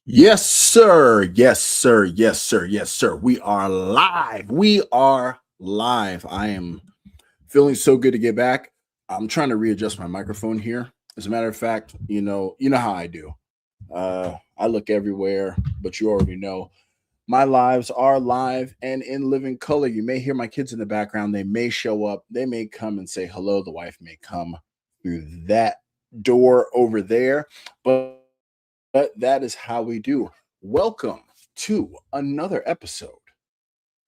Yes, sir. Yes, sir. Yes, sir. Yes, sir. We are live. We are live. I am feeling so good to get back. I'm trying to readjust my microphone here. As a matter of fact, you know how I do. I look everywhere, but you already know my lives are live and in living color. You may hear my kids in the background. They may show up. They may come and say hello. The wife may come through that door over there, but that is how we do. Welcome to another episode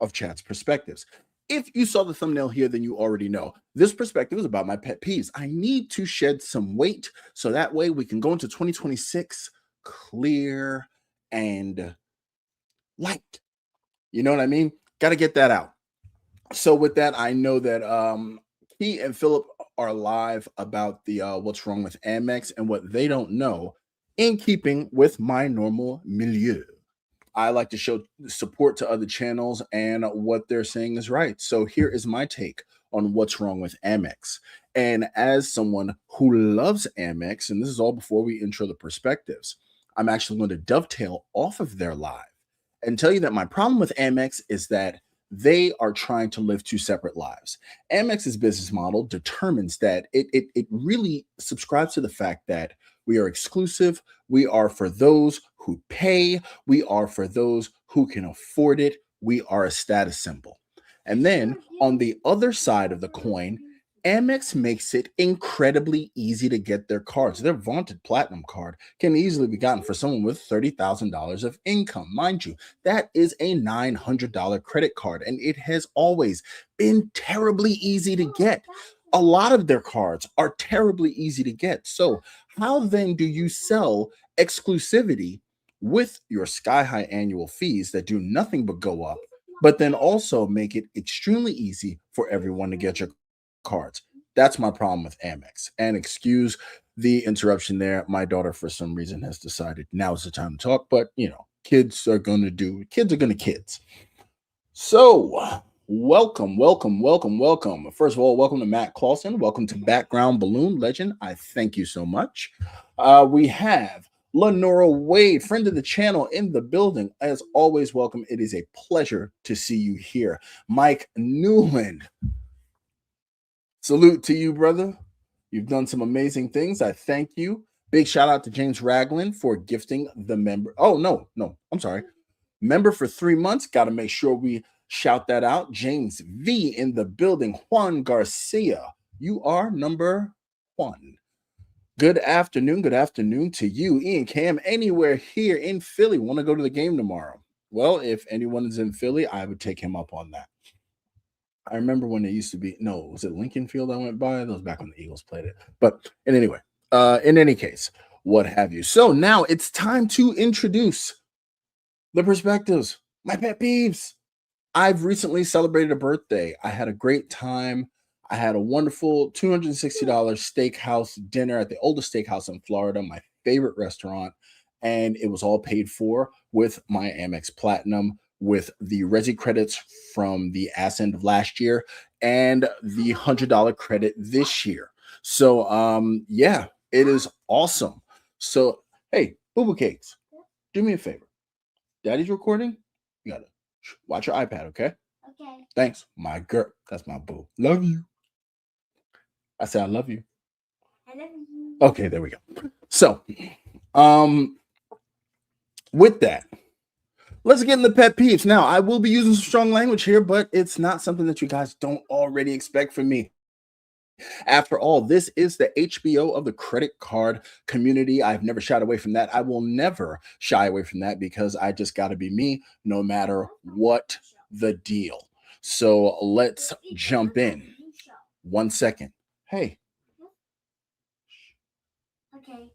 of Chat's Perspectives. If you saw the thumbnail here, then you already know this perspective is about my pet peeves. I need to shed some weight so that way we can go into 2026 clear and light. You know what I mean? Got to get that out. So with that, I know that Key and Philip are live about the what's wrong with Amex and what they don't know in keeping with my normal milieu. I like to show support to other channels and what they're saying is right. So here is my take on what's wrong with Amex. And as someone who loves Amex, and this is all before we intro the perspectives, I'm actually going to dovetail off of their live and tell you that my problem with Amex is that they are trying to live two separate lives. Amex's business model determines that it really subscribes to the fact that we are exclusive. We are for those who pay. We are for those who can afford it. We are a status symbol. And then on the other side of the coin, Amex makes it incredibly easy to get their cards. Their vaunted platinum card can easily be gotten for someone with $30,000 of income. Mind you, that is a $900 credit card, and it has always been terribly easy to get. A lot of their cards are terribly easy to get. So, how then do you sell exclusivity with your sky high annual fees that do nothing but go up, but then also make it extremely easy for everyone to get your cards? That's my problem with Amex. And excuse the interruption there. My daughter, for some reason, has decided now is the time to talk, but kids are going to kids. So, welcome, welcome, welcome, welcome. First of all, welcome to Matt Clausen. Welcome to Background Balloon Legend. I thank you so much. We have Lenora Wade, friend of the channel, in the building. As always, welcome. It is a pleasure to see you here. Mike Newland, salute to you, brother. You've done some amazing things. I thank you. Big shout out to James Ragland for gifting the member. Oh, no, I'm sorry. Member for 3 months. Got to make sure we shout that out. James V in the building. Juan Garcia, you are number one. Good afternoon. Good afternoon to you, Ian Cam. Anywhere here in Philly, want to go to the game tomorrow? Well, if anyone is in Philly, I would take him up on that. I remember when it used to be, no, was it Lincoln Field I went by? That was back when the Eagles played it. But in any case, what have you. So now it's time to introduce the perspectives, my pet peeves. I've recently celebrated a birthday. I had a great time. I had a wonderful $260 steakhouse dinner at the oldest steakhouse in Florida, my favorite restaurant. And it was all paid for with my Amex Platinum, with the Resi credits from the ass end of last year and the $100 credit this year. So, yeah, it is awesome. So, hey, Boo Boo Cakes, do me a favor. Daddy's recording. You gotta watch your iPad, okay? Okay. Thanks, my girl. That's my boo. Love you. I said I love you. I love you. Okay, there we go. So, um, with that, let's get in the pet peeves. Now, I will be using some strong language here, but it's not something that you guys don't already expect from me. After all, this is the HBO of the credit card community. I've never shied away from that. I will never shy away from that because I just got to be me no matter what the deal. So let's jump in. 1 second. Hey. Okay.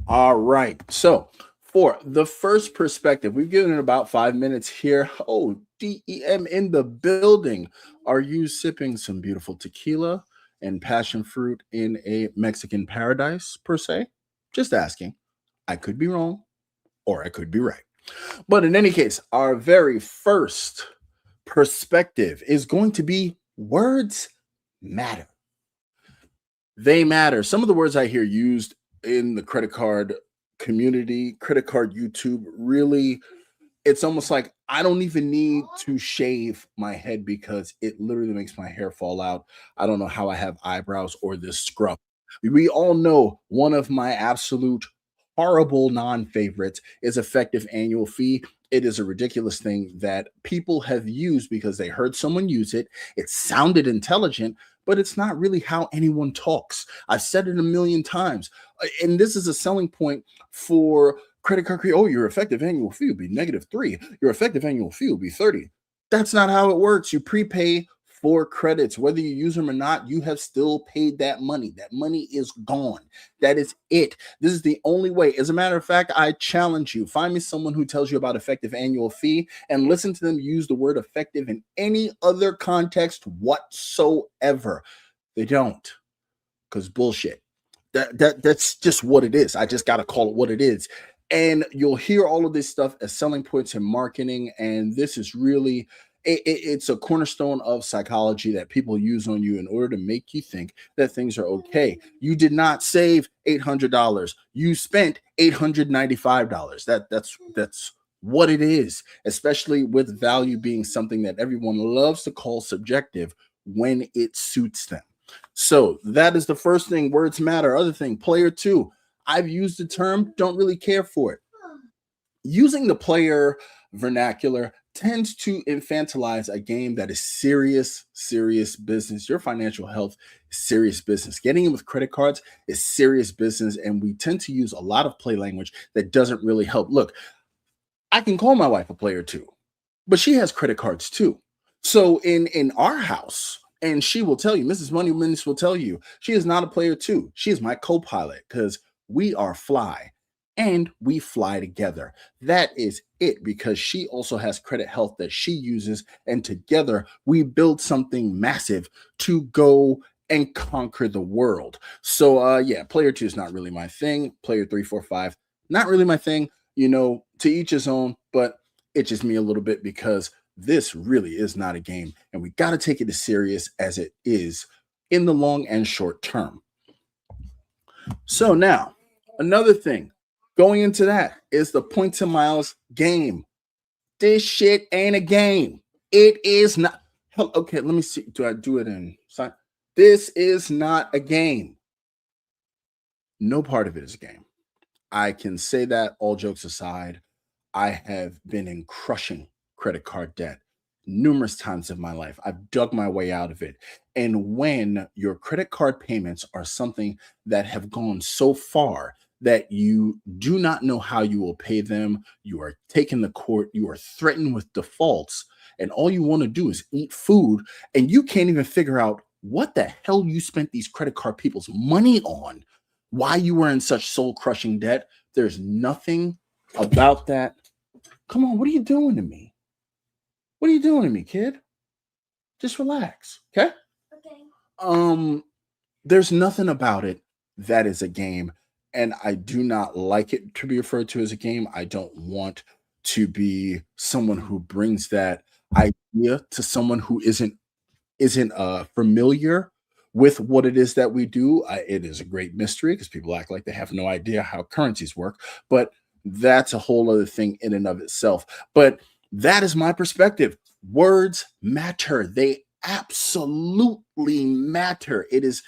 All right. So for the first perspective, we've given it about 5 minutes here. Oh, DEM in the building. Are you sipping some beautiful tequila and passion fruit in a Mexican paradise, per se? Just asking. I could be wrong or I could be right. But in any case, our very first perspective is going to be words matter. They matter. Some of the words I hear used in the credit card community, credit card YouTube really, it's almost like I don't even need to shave my head because it literally makes my hair fall out. I don't know how I have eyebrows or this scruff. We all know one of my absolute horrible non-favorites is effective annual fee. It is a ridiculous thing that people have used because they heard someone use it. It sounded intelligent, but it's not really how anyone talks. I've said it a million times. And this is a selling point for credit card. Oh, your effective annual fee will be -3. Your effective annual fee will be 30. That's not how it works. You prepay for credits. Whether you use them or not, you have still paid that money. That money is gone. That is it. This is the only way. As a matter of fact, I challenge you. Find me someone who tells you about effective annual fee and listen to them use the word effective in any other context whatsoever. They don't, because bullshit. That's just what it is. I just got to call it what it is. And you'll hear all of this stuff as selling points in marketing. And this is really it's a cornerstone of psychology that people use on you in order to make you think that things are okay. You did not save $800. You spent $895. That's what it is, especially with value being something that everyone loves to call subjective when it suits them. So that is the first thing. Words matter. Other thing, player two. I've used the term, don't really care for it. Using the player vernacular tends to infantilize a game that is serious, serious business. Your financial health is serious business. Getting in with credit cards is serious business. And we tend to use a lot of play language that doesn't really help. Look, I can call my wife a player too, but she has credit cards too. So in our house, and she will tell you, Mrs. Money will tell you, she is not a player too. She is my co-pilot because we are fly and we fly together. That is it, because she also has credit health that she uses, and together we build something massive to go and conquer the world. So yeah, player two is not really my thing. Player three, four, five, not really my thing. To each his own, but itches me a little bit because this really is not a game, and we got to take it as serious as it is in the long and short term. So now, another thing going into that is the points and miles game. This shit ain't a game. It is not. Okay, let me see. Do I do it in sign? This is not a game. No part of it is a game. I can say that, all jokes aside. I have been in crushing credit card debt numerous times in my life. I've dug my way out of it. And when your credit card payments are something that have gone so far that you do not know how you will pay them, you are taken to court, you are threatened with defaults, and all you want to do is eat food, and you can't even figure out what the hell you spent these credit card people's money on, why you were in such soul crushing debt. There's nothing about that. Come on, what are you doing to me? What are you doing to me, kid? Just relax, okay? Okay. There's nothing about it that is a game, and I do not like it to be referred to as a game. I don't want to be someone who brings that idea to someone who isn't familiar with what it is that we do. It is a great mystery because people act like they have no idea how currencies work, but that's a whole other thing in and of itself. But that is my perspective. Words matter. They absolutely matter. It is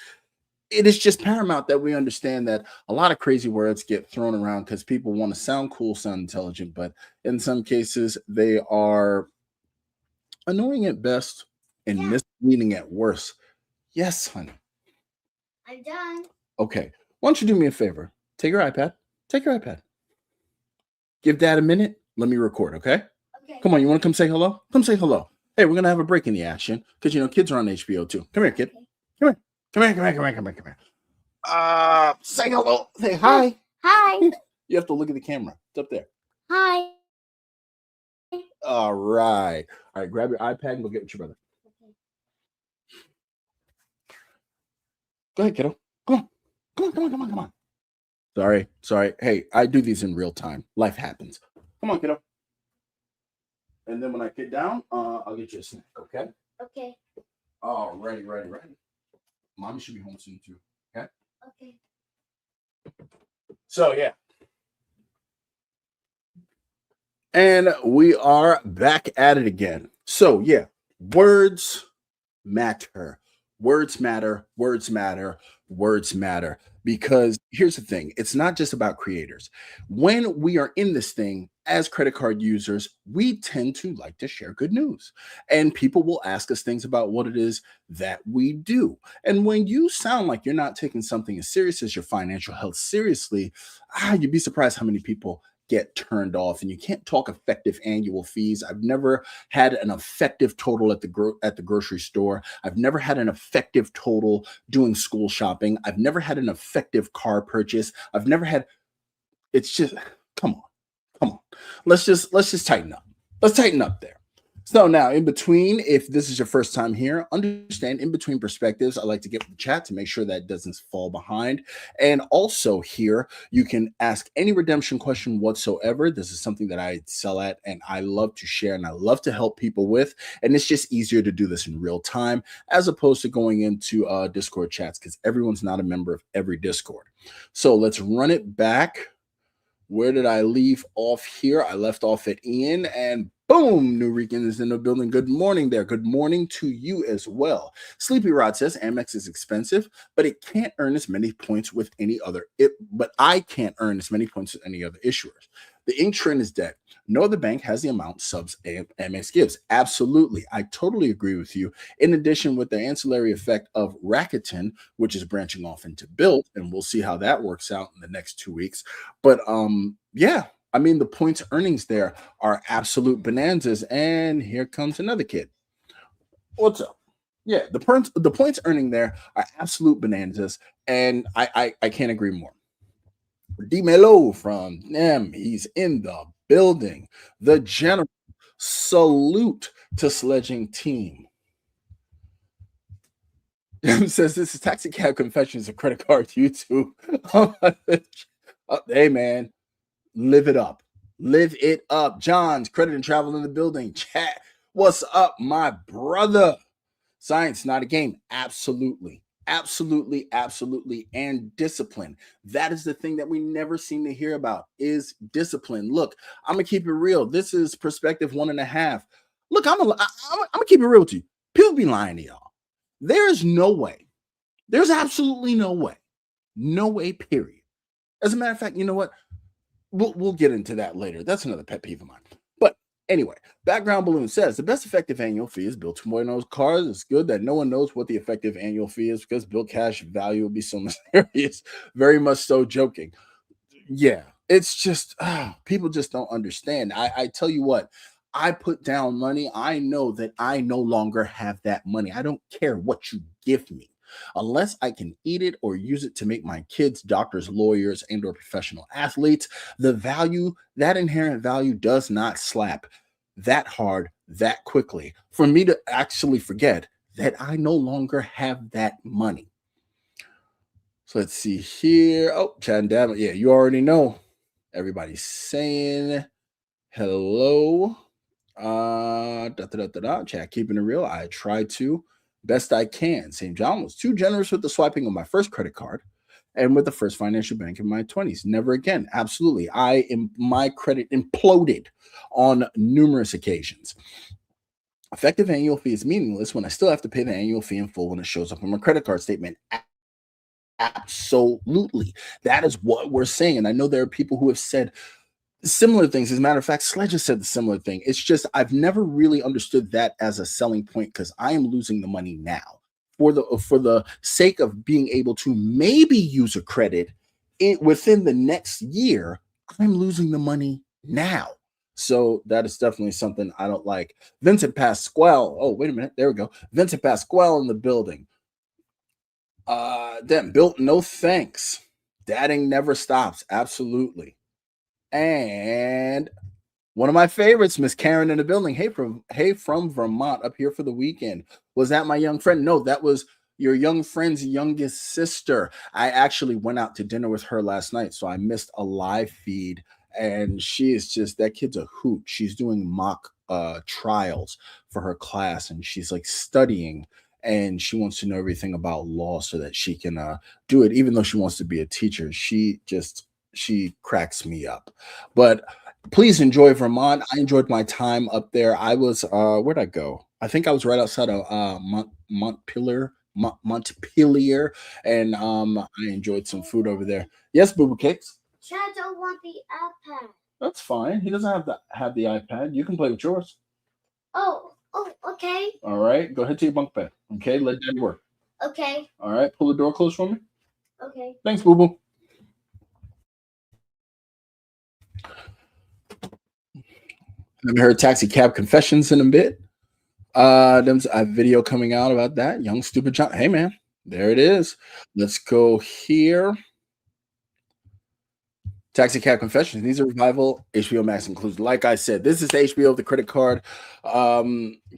just paramount that we understand that a lot of crazy words get thrown around because people want to sound cool, sound intelligent, but in some cases they are annoying at best and misleading at worst. Yes, honey. I'm done. Okay. Why don't you do me a favor? Take your iPad. Take your iPad. Give Dad a minute. Let me record, okay? Okay. Come on, you want to come say hello? Come say hello. Hey, we're gonna have a break in the action because kids are on HBO too. Come here, kid. Okay. Come here. Come here. Come here. Come here. Come here. Come here. Say hello. Say hi. Hi. You have to look at the camera. It's up there. Hi. All right. All right. Grab your iPad and go get with your brother. Okay. Go ahead, kiddo. Come on. Come on. Come on. Come on. Come on. Sorry. Sorry. Hey, I do these in real time. Life happens. Come on, kiddo. And then when I get down, I'll get you a snack. Okay. Okay. Oh, ready. Mommy should be home soon too. Okay. Okay. So yeah, And we are back at it again. So, yeah, words matter. Words matter. Words matter. Words matter. Because here's the thing, it's not just about creators. When we are in this thing as credit card users, we tend to like to share good news. And people will ask us things about what it is that we do. And when you sound like you're not taking something as serious as your financial health seriously, you'd be surprised how many people get turned off. And you can't talk effective annual fees. I've never had an effective total at the grocery store. I've never had an effective total doing school shopping. I've never had an effective car purchase. I've never had. It's just come on, come on. Let's just tighten up. Let's tighten up there. So now, in between, if this is your first time here, understand in between perspectives, I like to get the chat to make sure that doesn't fall behind. And also here, you can ask any redemption question whatsoever. This is something that I sell at and I love to share and I love to help people with. And it's just easier to do this in real time as opposed to going into Discord chats because everyone's not a member of every Discord. So let's run it back. Where did I leave off here? I left off at Ian, and boom, New Rican is in the building. Good morning there. Good morning to you as well. Sleepy Rod says Amex is expensive, but it can't earn as many points with any other. But I can't earn as many points with any other issuers. The ink trend is dead. No other bank has the amount subs Amex gives. Absolutely. I totally agree with you. In addition, with the ancillary effect of Rakuten, which is branching off into Built, and we'll see how that works out in the next 2 weeks. But yeah, I mean, the points earnings there are absolute bonanzas. And here comes another kid. What's up? Yeah, the points earning there are absolute bonanzas, and I can't agree more. D Melo from them. He's in the building. The general salute to sledging team. Says this is taxi cab confessions of credit card YouTube. Hey man, live it up. Live it up. John's credit and travel in the building. Chat. What's up, my brother? Science, not a game. Absolutely. Absolutely, absolutely. And discipline. That is the thing that we never seem to hear about is discipline. Look, I'm gonna keep it real. This is perspective 1.5. Look, I'm gonna keep it real with you. People be lying to y'all. There is no way. There's absolutely no way. No way, period. As a matter of fact, you know what? We'll get into that later. That's another pet peeve of mine. But anyway, Background Balloon says the best effective annual fee is Bill 2.0's cars. It's good that no one knows what the effective annual fee is because Bill cash value will be so mysterious. Very much so joking. Yeah, it's just people just don't understand. I tell you what, I put down money. I know that I no longer have that money. I don't care what you give me. Unless I can eat it or use it to make my kids doctors, lawyers, and or professional athletes, the value, that inherent value does not slap that hard that quickly for me to actually forget that I no longer have that money. So let's see here. Oh, Chad and Dab. Yeah, you already know. Everybody's saying hello. Chat, keeping it real. I try to best I can. St. John was too generous with the swiping of my first credit card and with the first financial bank in my 20s. Never again. Absolutely. My credit imploded on numerous occasions. Effective annual fee is meaningless when I still have to pay the annual fee in full when it shows up on my credit card statement. Absolutely. That is what we're saying. And I know there are people who have said similar things. As a matter of fact, Sledge has said the similar thing. It's just I've never really understood that as a selling point because I am losing the money now for the sake of being able to maybe use a credit within the next year. I'm losing the money now. So that is definitely something I don't like. Vincent Pasquale. Oh, wait a minute. There we go. Vincent Pasquale in the building. Then built no thanks. Dadding never stops. Absolutely. And one of my favorites, Miss Karen in the building. Hey from Vermont up here for the weekend. Was that my young friend? No, that was your young friend's youngest sister. I actually went out to dinner with her last night, so I missed a live feed. And she is just that kid's a hoot. She's doing mock trials for her class, and she's like studying and she wants to know everything about law so that she can do it, even though she wants to be a teacher. She cracks me up. But Please enjoy Vermont. I enjoyed my time up there. I was where'd I go? I think I was right outside of Montpelier, and I enjoyed some food over there. Yes, Boo Boo Cakes. Chad don't want the iPad. That's fine. He doesn't have the iPad. You can play with yours. Oh, okay. All right, go ahead to your bunk bed. Okay, let Daddy work. Okay. All right, pull the door closed for me. Okay. Thanks, Boo Boo. Haven't heard Taxi Cab Confessions in a bit. There's a video coming out about that. Young Stupid John. Hey man, there it is. Let's go here. Taxi Cab Confessions. These are revival. HBO Max includes. Like I said, this is HBO, the credit card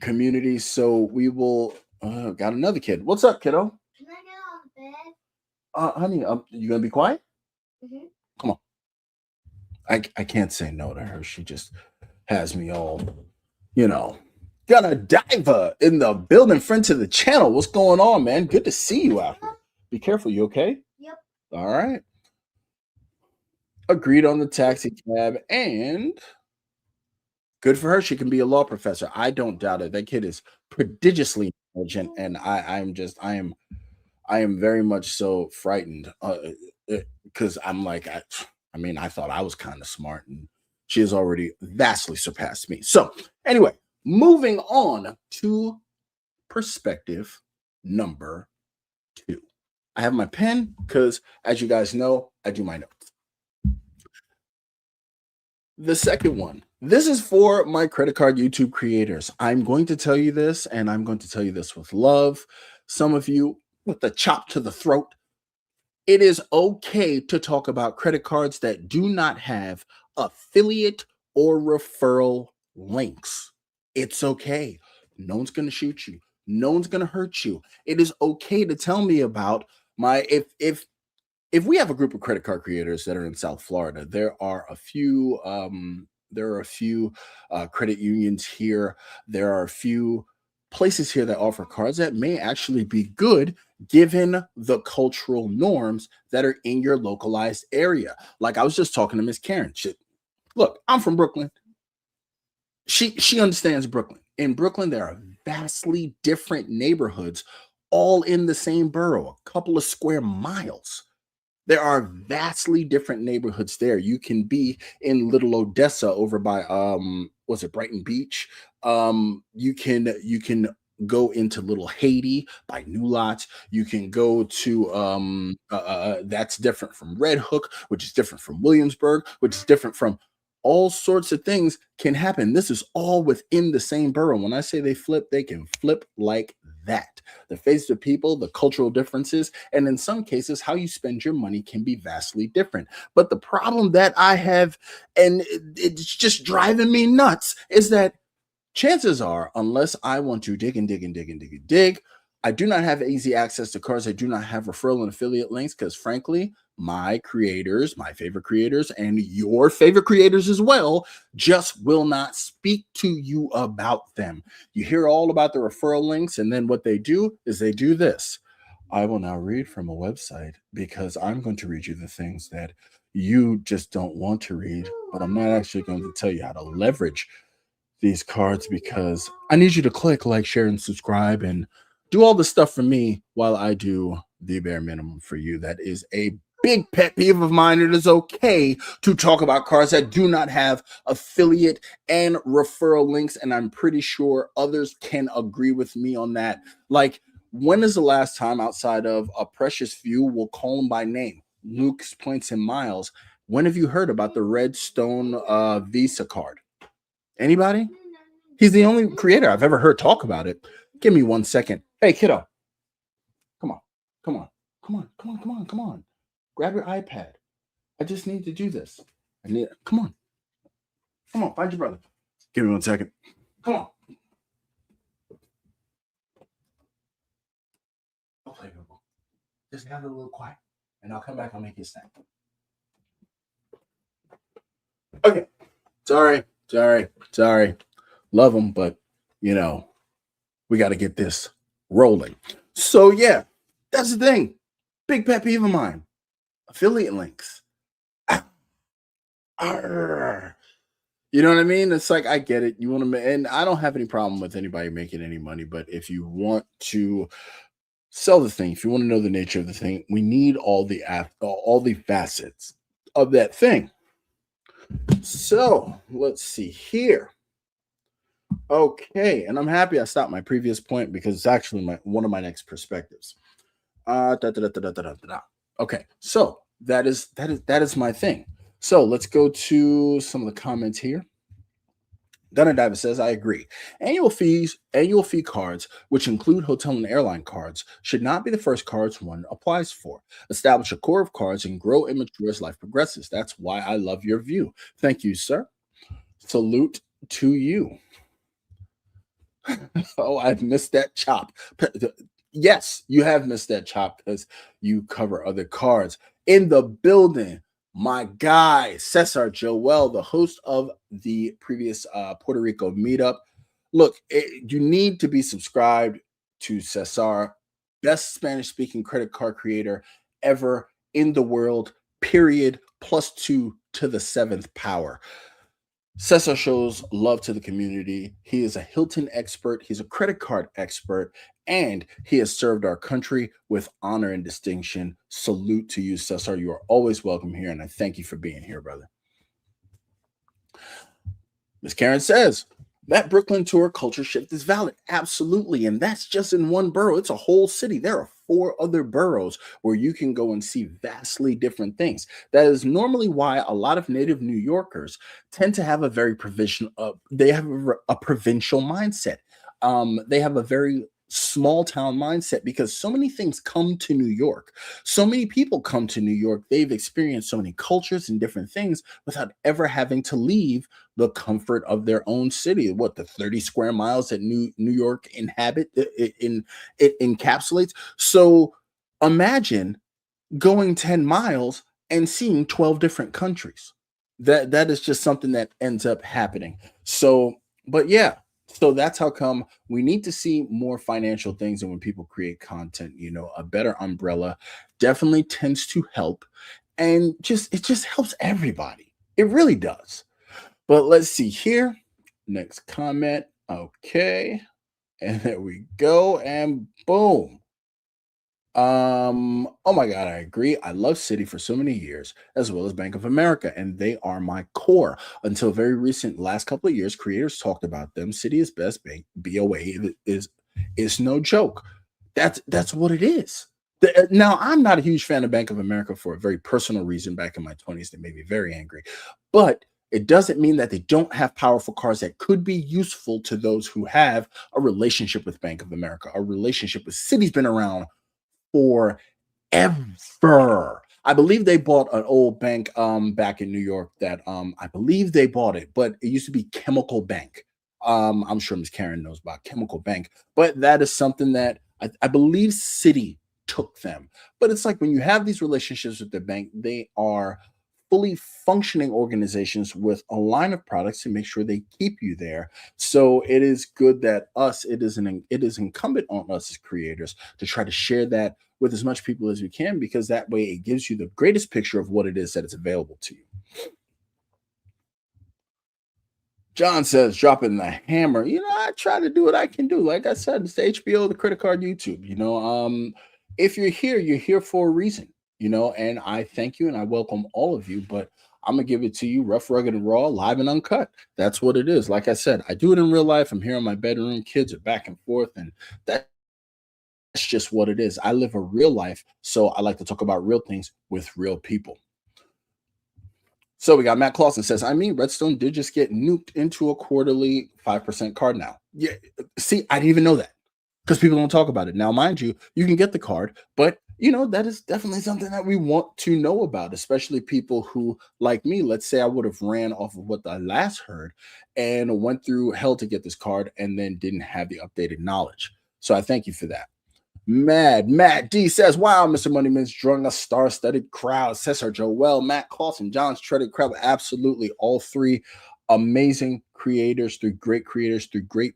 community. So we will. Got another kid. What's up, kiddo? Can I get on the bed? Honey, you gonna be quiet? Mm-hmm. Come on. I can't say no to her. She just has me all, you know. Got a diver in the building, friend to the channel. What's going on, man? Good to see you out here. Be careful. You okay? Yep. All right. Agreed on the taxi cab, and good for her. She can be a law professor. I don't doubt it. That kid is prodigiously intelligent, and I am very much so frightened because I'm like, I mean, I thought I was kind of smart, and she has already vastly surpassed me. So, anyway, moving on to perspective number 2. I have my pen because, as you guys know, I do my notes. The second one. This is for my credit card YouTube creators. I'm going to tell you this, and I'm going to tell you this with love. Some of you with the chop to the throat. It is okay to talk about credit cards that do not have affiliate or referral links. It's okay. No one's going to shoot you. No one's going to hurt you. It is okay to tell me about my if we have a group of credit card creators that are in South Florida, there are a few credit unions here. There are a few places here that offer cards that may actually be good given the cultural norms that are in your localized area. Like I was just talking to Miss Karen. Look, I'm from Brooklyn. She understands Brooklyn. In Brooklyn, there are vastly different neighborhoods all in the same borough, a couple of square miles. There are vastly different neighborhoods there. You can be in Little Odessa over by was it Brighton Beach? You can go into Little Haiti by New Lots. You can go to that's different from Red Hook, which is different from Williamsburg, which is different from all sorts of things can happen. This is all within the same borough. When I say they flip, they can flip like that. The face of people, the cultural differences, and in some cases, how you spend your money can be vastly different. But the problem that I have, and it's just driving me nuts, is that chances are, unless I want to dig and dig and dig and dig and dig, I do not have easy access to cards. I do not have referral and affiliate links because, frankly, my creators, my favorite creators, and your favorite creators as well, just will not speak to you about them. You hear all about the referral links, and then what they do is they do this. I will now read from a website because I'm going to read you the things that you just don't want to read, but I'm not actually going to tell you how to leverage these cards because I need you to click like, share, and subscribe and do all the stuff for me while I do the bare minimum for you. That is a big pet peeve of mine. It is okay to talk about cards that do not have affiliate and referral links, and I'm pretty sure others can agree with me on that. Like, when is the last time outside of a precious few, we'll call them by name, Luke's Points and Miles, when have you heard about the Redstone Visa card? Anybody? He's the only creator I've ever heard talk about it. Give me 1 second. Hey, kiddo. Come on. Come on. Come on. Come on. Come on. Come on. Grab your iPad. I just need to do this. Come on. Come on. Find your brother. Give me 1 second. Come on. I'll play with him. Just have it a little quiet. And I'll come back. I'll make you a snack. Okay. Sorry. Love them, but we got to get this rolling. So yeah, that's the thing. Big pet peeve of mine. Affiliate links. Arr. You know what I mean? It's like I get it. You want to, and I don't have any problem with anybody making any money. But if you want to sell the thing, if you want to know the nature of the thing, we need all the facets of that thing. So let's see here. Okay, and I'm happy I stopped my previous point because it's actually my one of my next perspectives. Da, da, da, da, da, da, da, da. Okay, so that is my thing. So let's go to some of the comments here. Gunnar Diver says, I agree. Annual fee cards, which include hotel and airline cards, should not be the first cards one applies for. Establish a core of cards and grow immature as life progresses. That's why I love your view. Thank you, sir. Salute to you. Oh, I've missed that chop. Yes, you have missed that chop because you cover other cards. In the building, my guy, Cesar Joel, the host of the previous Puerto Rico meetup. Look, you need to be subscribed to Cesar, best Spanish speaking credit card creator ever in the world, period, plus two to the seventh power. Cesar shows love to the community. He is a Hilton expert, he's a credit card expert, and he has served our country with honor and distinction. Salute to you, Cesar. You are always welcome here, and I thank you for being here, brother. Miss Karen says that Brooklyn tour culture shift is valid. Absolutely. And that's just in one borough. It's a whole city. There are four other boroughs where you can go and see vastly different things. That is normally why a lot of native New Yorkers tend to have a very provision they have a provincial mindset. They have a very small town mindset because so many things come to New York. So many people come to New York. They've experienced so many cultures and different things without ever having to leave the comfort of their own city. What the 30 square miles that New York it encapsulates. So imagine going 10 miles and seeing 12 different countries. That is just something that ends up happening. So, but yeah, so that's how come we need to see more financial things. And when people create content, a better umbrella definitely tends to help, and just it just helps everybody. It really does. But let's see here. Next comment. Okay. And there we go. And boom. Oh my God, I agree. I love Citi for so many years, as well as Bank of America, and they are my core. Until very recent, last couple of years, creators talked about them. Citi is best bank. BOA is no joke. That's what it is. Now, I'm not a huge fan of Bank of America for a very personal reason. Back in my 20s, they made me very angry. But it doesn't mean that they don't have powerful cards that could be useful to those who have a relationship with Bank of America. A relationship with Citi's been around forever. I believe they bought an old bank back in New York that I believe they bought it, but it used to be Chemical Bank. I'm sure Miss Karen knows about Chemical Bank, but that is something that I believe City took them. But it's like when you have these relationships with the bank, they are fully functioning organizations with a line of products to make sure they keep you there. So it is good that it is incumbent on us as creators to try to share that with as much people as we can, because that way it gives you the greatest picture of what it is that is available to you. John says, dropping the hammer. I try to do what I can do. Like I said, it's the HBO, the credit card, YouTube. If you're here for a reason, and I thank you and I welcome all of you, but I'm gonna give it to you rough, rugged, and raw, live and uncut. That's what it is. Like I said, I do it in real life. I'm here in my bedroom, kids are back and forth, and that's just what it is. I live a real life, so I like to talk about real things with real people. So we got Matt Clausen says, I mean, Redstone did just get nuked into a quarterly 5% card now. Yeah. See, I didn't even know that because people don't talk about it. Now, mind you, you can get the card, but that is definitely something that we want to know about, especially people who, like me, let's say I would have ran off of what I last heard and went through hell to get this card and then didn't have the updated knowledge. So I thank you for that. Matt D says, wow, Mr. Moneyman's drawing a star-studded crowd. Cesar Joel, Matt Clausen, John's shredded crowd. Absolutely, all three amazing creators, through great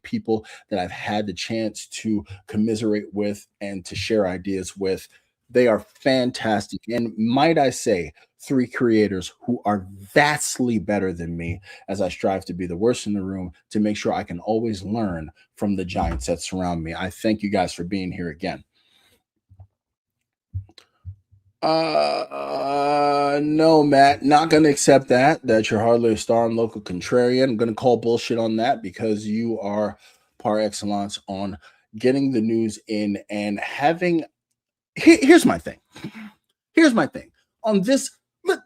people that I've had the chance to commiserate with and to share ideas with. They are fantastic. And might I say, three creators who are vastly better than me as I strive to be the worst in the room to make sure I can always learn from the giants that surround me. I thank you guys for being here again. No, Matt, not gonna accept that. That you're hardly a star and local contrarian. I'm gonna call bullshit on that because you are par excellence on getting the news in and having. Here's my thing. Here's my thing on this.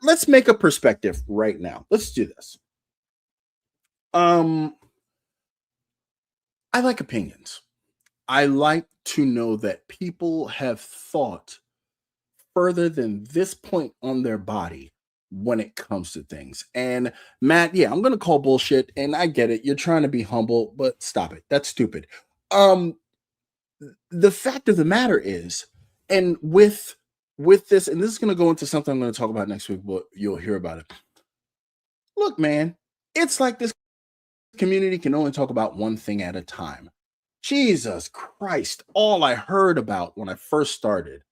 Let's make a perspective right now. Let's do this. Um, I like opinions. I like to know that people have thought further than this point on their body when it comes to things. And Matt, yeah, I'm gonna call bullshit, and I get it. You're trying to be humble, but stop it. That's stupid. Um, the fact of the matter is, and with this, and this is gonna go into something I'm gonna talk about next week, but you'll hear about it. Look, man, it's like this community can only talk about one thing at a time. Jesus Christ, all I heard about when I first started.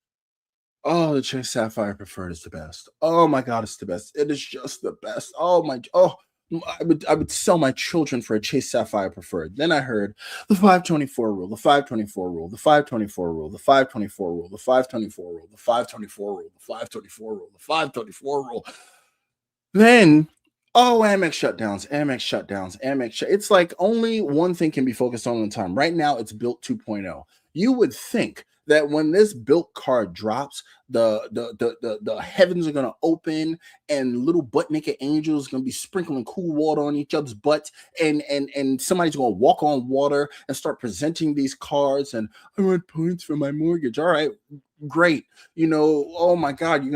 Oh, the Chase Sapphire Preferred is the best. Oh my god, it's the best. It is just the best. I would sell my children for a Chase Sapphire Preferred. Then I heard the 524 rule, the 524 rule, the 524 rule, the 524 rule, the 524 rule, the 524 rule, the 524 rule, the 524 rule. Then, oh, Amex shutdowns, It's like only one thing can be focused on at a time. Right now, it's built 2.0. You would think that when this built card drops, the heavens are gonna open and little butt naked angels gonna be sprinkling cool water on each other's butts, and somebody's gonna walk on water and start presenting these cards. And I want points for my mortgage. All right, great. Oh my God, you're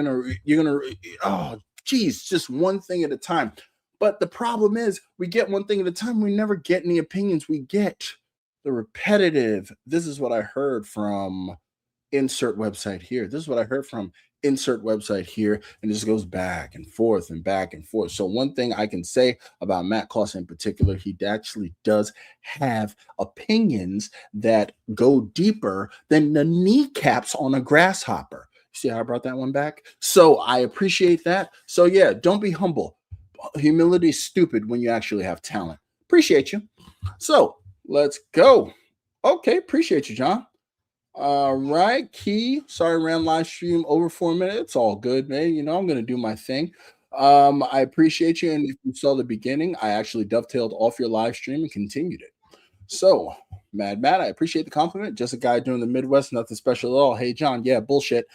gonna oh geez, just one thing at a time. But the problem is, we get one thing at a time. We never get any opinions. We get the repetitive. This is what I heard from insert website here. This is what I heard from insert website here. And this goes back and forth and back and forth. So, one thing I can say about Matt Claus in particular, he actually does have opinions that go deeper than the kneecaps on a grasshopper. See how I brought that one back? So I appreciate that. So yeah, don't be humble. Humility is stupid when you actually have talent. Appreciate you. So let's go. Okay, appreciate you, John. All right, Key. Sorry, ran live stream over 4 minutes. It's all good, man. I'm gonna do my thing. I appreciate you. And if you saw the beginning, I actually dovetailed off your live stream and continued it. So, Mad Matt, I appreciate the compliment. Just a guy doing the Midwest, nothing special at all. Hey, John, yeah, bullshit.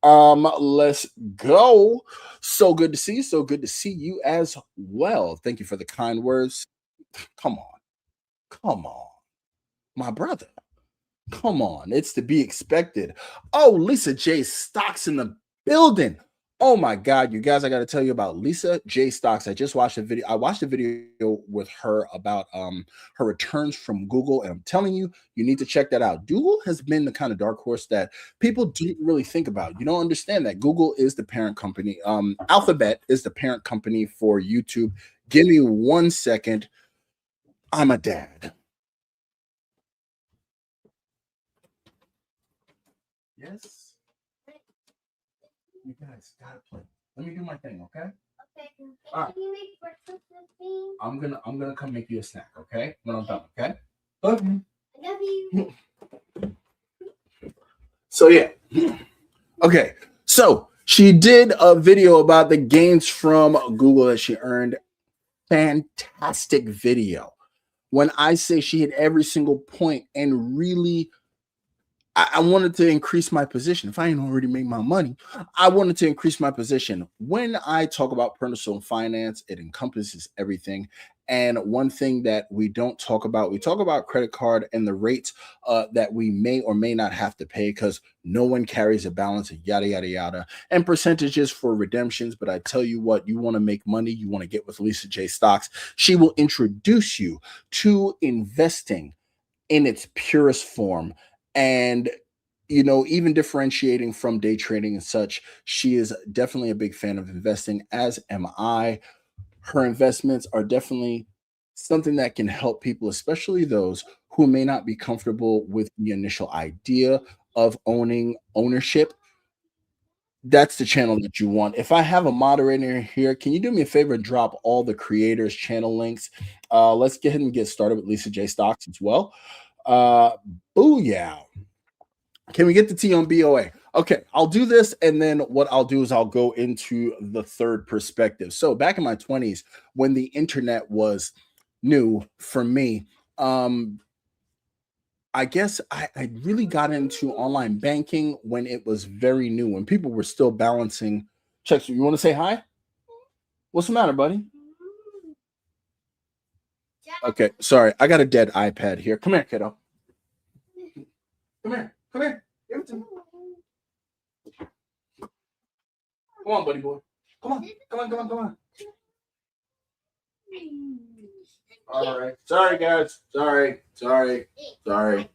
Let's go. So good to see you. So good to see you as well. Thank you for the kind words. Come on. Come on. My brother. Come on. It's to be expected. Oh, Lisa J. Stocks in the building. Oh my God, you guys, I got to tell you about Lisa J. Stocks. I just watched a video. I watched a video with her about her returns from Google, and I'm telling you, you need to check that out. Google has been the kind of dark horse that people didn't really think about. You don't understand that Google is the parent company. Alphabet is the parent company for YouTube. Give me 1 second. I'm a dad. Yes. You guys gotta play. Let me do my thing, okay? Okay. All right. Can you make breakfast with me? I'm gonna come make you a snack, okay? When I'm done, okay? Love you. I love you. So yeah. Okay. So she did a video about the gains from Google that she earned. Fantastic video. When I say she hit every single point and really I wanted to increase my position. If I ain't already made my money, I wanted to increase my position. When I talk about personal finance, it encompasses everything. And one thing that we don't talk about, we talk about credit card and the rates that we may or may not have to pay because no one carries a balance and yada, yada, yada, and percentages for redemptions. But I tell you what, you want to make money, you want to get with Lisa J. Stocks. She will introduce you to investing in its purest form. And even differentiating from day trading and such, she is definitely a big fan of investing, as am I. Her investments are definitely something that can help people, especially those who may not be comfortable with the initial idea of ownership. That's the channel that you want. If I have a moderator here, can you do me a favor and drop all the creators' channel links? Let's get ahead and get started with Lisa J Stocks as well. Uh, Booyah. Can we get the T on BOA? Okay, I'll do this, and then what I'll do is I'll go into the third perspective. So back in my 20s, when the internet was new for me, I guess I really got into online banking when it was very new, when people were still balancing checks. You want to say hi? What's the matter, buddy? Okay, sorry. I got a dead iPad here. Come here, kiddo. Come here. Come here. Give it to me. Come on, buddy boy. Come on. Come on. Come on. Come on. All right. Sorry, guys. Sorry. Sorry. Sorry.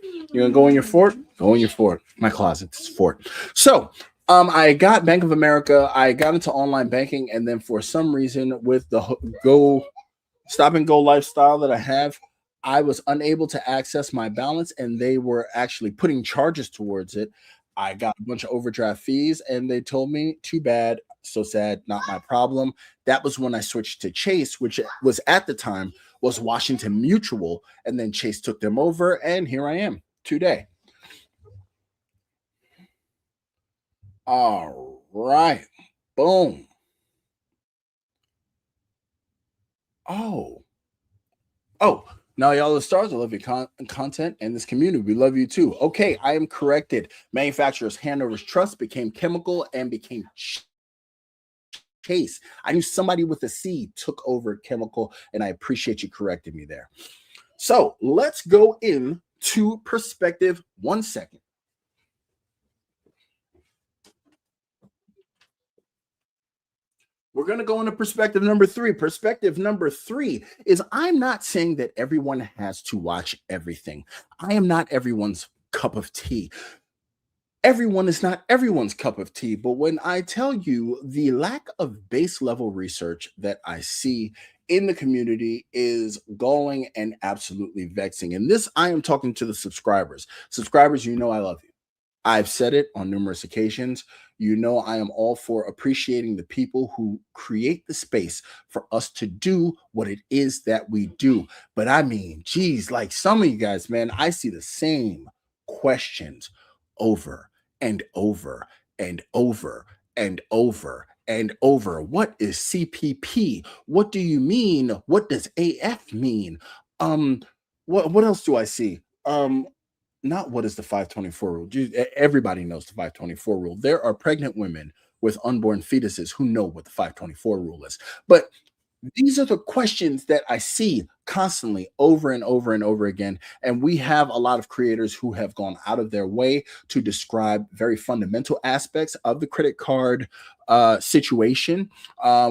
You gonna go in your fort? Go in your fort. My closet is fort. So, I got Bank of America. I got into online banking, and then for some reason, with the go stop and go lifestyle that I have, I was unable to access my balance, and they were actually putting charges towards it. I got a bunch of overdraft fees, and they told me, "Too bad, so sad, not my problem." That was when I switched to Chase, which was at the time was Washington Mutual, and then Chase took them over, and here I am today. All right, boom. Oh, oh, now y'all the stars. I love your content and this community. We love you too. Okay, I am corrected. Manufacturers Hanover's Trust became Chemical and became Chase. I knew somebody with a C took over Chemical, and I appreciate you correcting me there. So let's go into perspective 1 second. We're going to go into perspective number 3. Perspective number 3 is I'm not saying that everyone has to watch everything. I am not everyone's cup of tea. Everyone is not everyone's cup of tea, but when I tell you the lack of base level research that I see in the community is galling and absolutely vexing. And this, I am talking to the subscribers. Subscribers, you know I love you. I've said it on numerous occasions. You know, I am all for appreciating the people who create the space for us to do what it is that we do. But I mean, geez, like some of you guys, man, I see the same questions over and over and over and over and over. What is CPP? What do you mean? What does AF mean? Um, what else do I see? Not what is the 524 rule. Everybody knows the 524 rule. There are pregnant women with unborn fetuses who know what the 524 rule is. But these are the questions that I see constantly over and over and over again. And we have a lot of creators who have gone out of their way to describe very fundamental aspects of the credit card situation.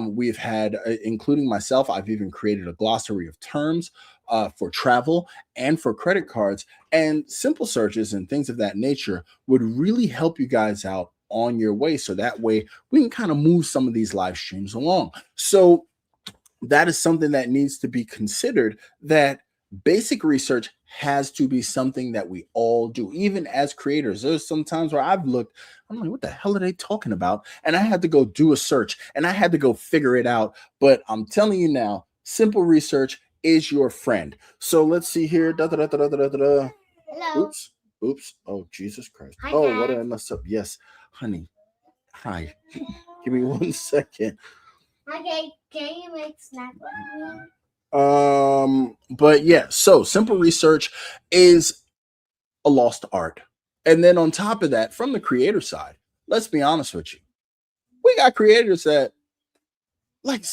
We've had, including myself, I've even created a glossary of terms for travel and for credit cards, and simple searches and things of that nature would really help you guys out on your way. So that way we can kind of move some of these live streams along. So that is something that needs to be considered, that basic research has to be something that we all do, even as creators. There's some times where I've looked, I'm like, what the hell are they talking about? And I had to go do a search and I had to go figure it out. But I'm telling you now, simple research is your friend. So let's see here. Da, da, da, da, da, da, da. Hello. Oops. Oops. Oh, Jesus Christ. Hi, Oh, Dad. what did I mess up? Yes, honey. Hi. Give me 1 second. Okay, can you make snack with me? But yeah, so simple research is a lost art. And then on top of that, from the creator side, let's be honest with you. We got creators that like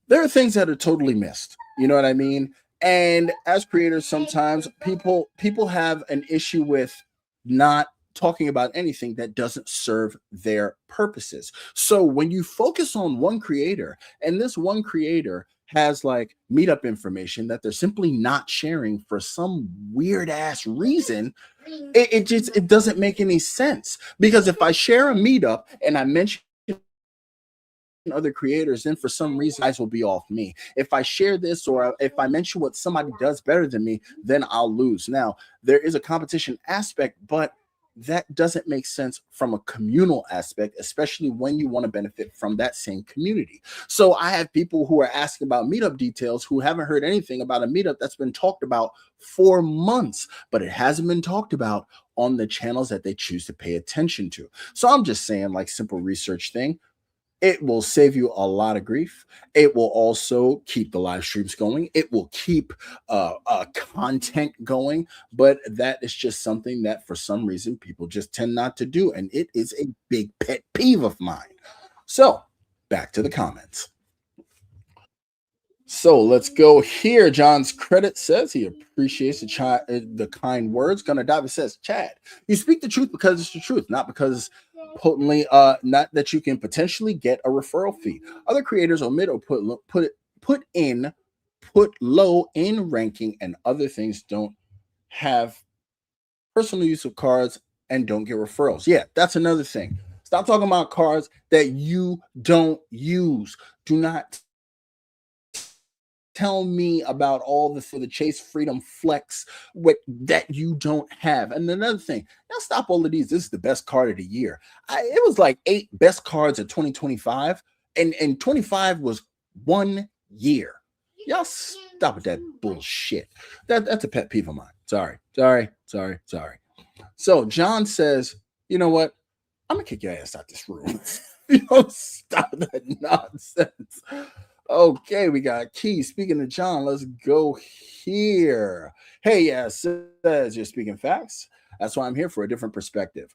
there are things that are totally missed. You know what I mean? And as creators, sometimes people have an issue with not talking about anything that doesn't serve their purposes. So when you focus on one creator, and this one creator has like meetup information that they're simply not sharing for some weird ass reason, it just it doesn't make any sense. Because if I share a meetup and I mention other creators, then for some reason eyes will be off me. If I share this or if I mention what somebody does better than me, then I'll lose. Now there is a competition aspect, but that doesn't make sense from a communal aspect, especially when you want to benefit from that same community. So I have people who are asking about meetup details who haven't heard anything about a meetup that's been talked about for months, but it hasn't been talked about on the channels that they choose to pay attention to. So I'm just saying, like, simple research thing. It will save you a lot of grief. It will also keep the live streams going. It will keep content going. But that is just something that for some reason people just tend not to do. And it is a big pet peeve of mine. So back to the comments. So let's go here. John's credit says he appreciates the kind words. Gonna Dive says, Chad, you speak the truth because it's the truth, not because potently, not that you can potentially get a referral fee. Other creators omit or put low in ranking, and other things don't have personal use of cards and don't get referrals. Yeah, that's another thing. Stop talking about cards that you don't use. Do not tell me about all the for the Chase Freedom Flex that you don't have. And another thing, now stop all of these. This is the best card of the year. It was like 8 best cards of 2025, and 25 was 1 year. Y'all stop with that bullshit. That's a pet peeve of mine. Sorry. So John says, you know what? I'm gonna kick your ass out this room. You don't stop that nonsense. Okay, we got Key. Speaking of John, let's go here. Hey, yeah, says you're speaking facts. That's why I'm here, for a different perspective.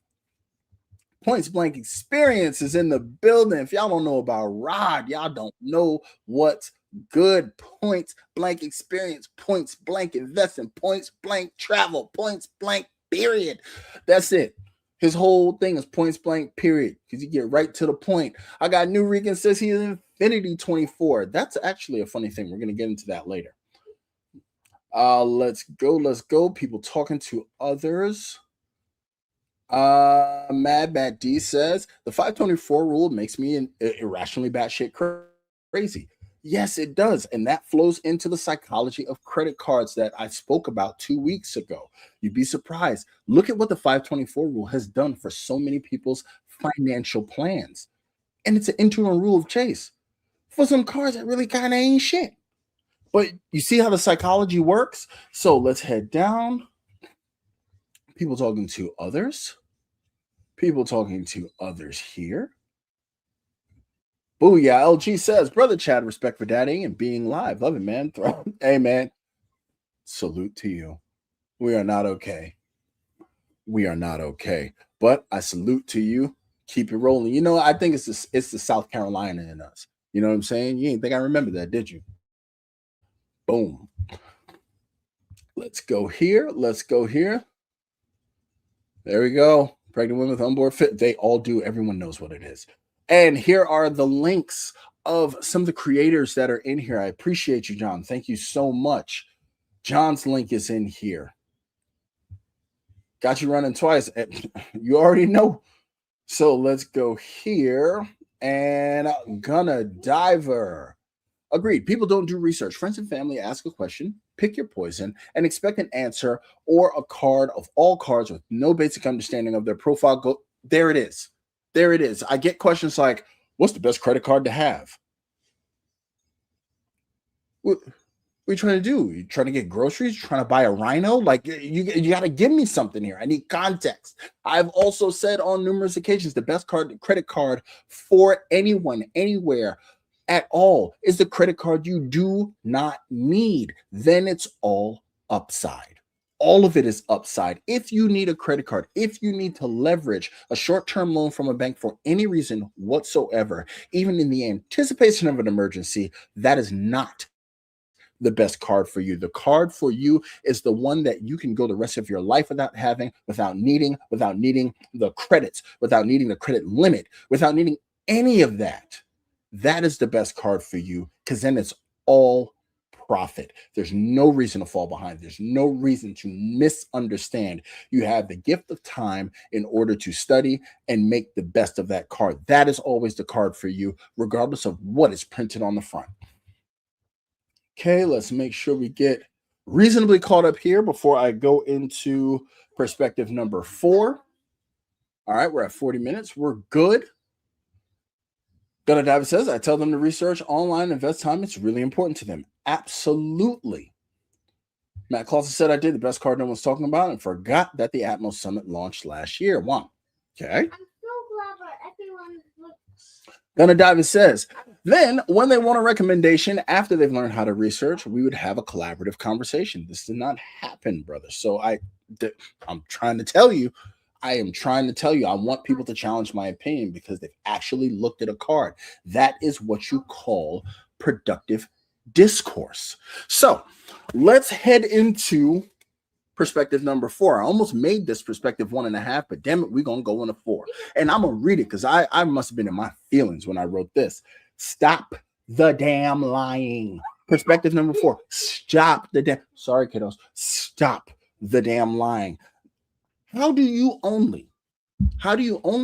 Points Blank Experience is in the building. If y'all don't know about Rod, y'all don't know what's good. Points Blank Experience, Points Blank Investing, Points Blank Travel, Points Blank period. That's it. His whole thing is Points Blank period, because you get right to the point. I got New Regan says he's Infinity 24. That's actually a funny thing. We're going to get into that later. Let's go. People talking to others. Mad D says the 524 rule makes me irrationally batshit crazy. Yes, it does. And that flows into the psychology of credit cards that I spoke about 2 weeks ago. You'd be surprised. Look at what the 524 rule has done for so many people's financial plans. And it's an internal rule of Chase for some cards that really kind of ain't shit. But you see how the psychology works? So let's head down. People talking to others. People talking to others here. Booyah, LG says, Brother Chad, respect for daddy and being live. Love it, man. Hey, man. Salute to you. We are not okay. We are not okay. But I salute to you. Keep it rolling. You know, I think it's the South Carolina in us. You know what I'm saying? You ain't think I remember that, did you? Boom. Let's go here. There we go. Pregnant women with onboard fit. They all do. Everyone knows what it is. And here are the links of some of the creators that are in here. I appreciate you, John. Thank you so much. John's link is in here. Got you running twice. You already know. So let's go here. And Gonna Diver. Agreed. People don't do research. Friends and family ask a question, pick your poison, and expect an answer or a card of all cards with no basic understanding of their profile. There it is. There it is. I get questions like, what's the best credit card to have? What are you trying to do? You trying to get groceries? You trying to buy a rhino? Like, you got to give me something here. I need context. I've also said on numerous occasions, the best credit card for anyone, anywhere, at all is the credit card you do not need. Then it's all upside. All of it is upside. If you need a credit card, if you need to leverage a short-term loan from a bank for any reason whatsoever, even in the anticipation of an emergency, that is not the best card for you. The card for you is the one that you can go the rest of your life without having, without needing the credits, without needing the credit limit, without needing any of that. That is the best card for you, because then it's all profit. There's no reason to fall behind. There's no reason to misunderstand. You have the gift of time in order to study and make the best of that card. That is always the card for you, regardless of what is printed on the front. Okay, let's make sure we get reasonably caught up here before I go into perspective number 4. All right, we're at 40 minutes. We're good. Gunnar Davis says, I tell them to research online, invest time. It's really important to them. Absolutely. Matt Clausen said, I did the best card no one's talking about and forgot that the Atmos Summit launched last year. Wow. Okay. I'm so glad that everyone looks. Gunnar Davis says, then when they want a recommendation after they've learned how to research, we would have a collaborative conversation. This did not happen, brother. So I'm trying to tell you, I want people to challenge my opinion because they've actually looked at a card. That is what you call productive discourse. So let's head into perspective number 4. I almost made this perspective 1.5, but damn it, we're going to go in a 4. And I'm going to read it because I must have been in my feelings when I wrote this. Stop the damn lying. Perspective number 4. Stop the damn. Sorry, kiddos. Stop the damn lying. How do you only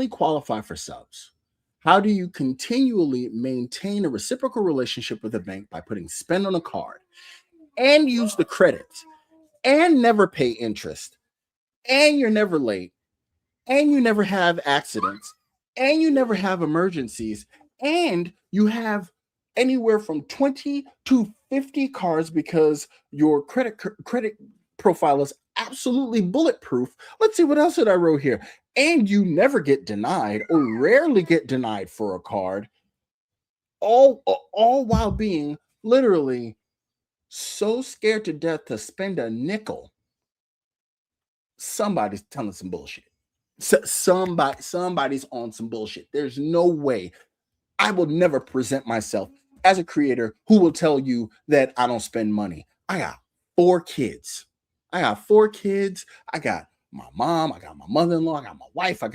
qualify for subs? How do you continually maintain a reciprocal relationship with a bank by putting spend on a card and use the credits and never pay interest and you're never late and you never have accidents and you never have emergencies and you have anywhere from 20 to 50 cards because your credit profile is absolutely bulletproof? Let's see what else did I wrote here. And you never get denied or rarely get denied for a card, all while being literally so scared to death to spend a nickel. Somebody's telling some bullshit. Somebody's on some bullshit. There's no way. I will never present myself as a creator who will tell you that I don't spend money. I got 4 kids. I got my mom, I got my mother-in-law, I got my wife, I